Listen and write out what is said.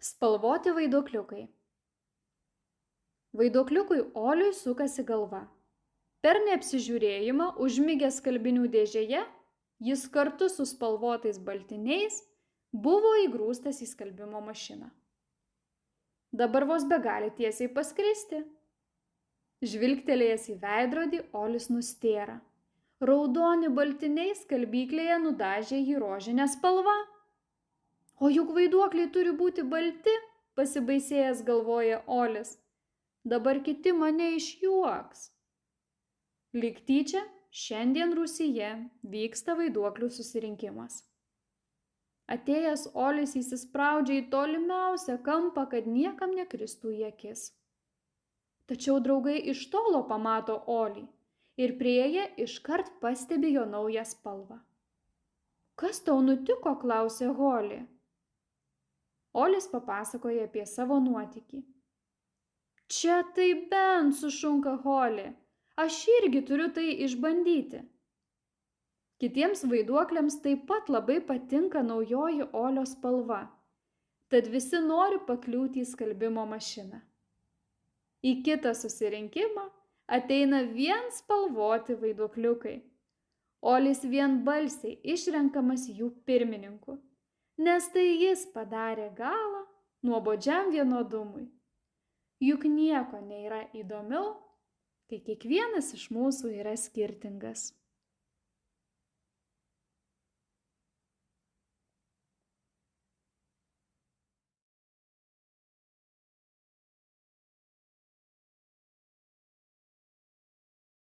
Spalvoti vaiduokliukai. Vaiduokliukui Oliui sukasi galva. Per neapsižiūrėjimą užmigęs skalbinių dėžėje, jis kartu su spalvotais baltiniais buvo įgrūstas į skalbimo mašiną. Dabar vos begali tiesiai paskristi. Žvilgtelėjęs į veidrodį, Olis nustėra. Raudoni baltiniai skalbyklėje nudažė jį rožinę spalvą. O juk vaiduokliai turi būti balti, pasibaisėjęs galvoja Olis. Dabar kiti mane išjuoks. Lyg tyčia, šiandien Rūsyje vyksta vaiduoklių susirinkimas. Atėjęs Olis įsispraudžia į tolimiausią kampą, kad niekam nekristų į akis. Tačiau draugai iš tolo pamato Olį ir prieėję iškart pastebi jo naują spalvą. Kas tau nutiko, klausė Holly. Olis papasakoja apie savo nuotykį. Čia tai bent, sušunka Holly, aš irgi turiu tai išbandyti. Kitiems vaiduokliams taip pat labai patinka naujoji Olio spalva, tad visi nori pakliūti į skalbimo mašiną. Į kitą susirinkimą ateina vien spalvoti vaiduokliukai. Olis vienbalsiai išrenkamas jų pirmininku, nes tai jis padarė galą nuobodžiam vienodumui. Juk nieko nėra įdomiau, kai kiekvienas iš mūsų yra skirtingas.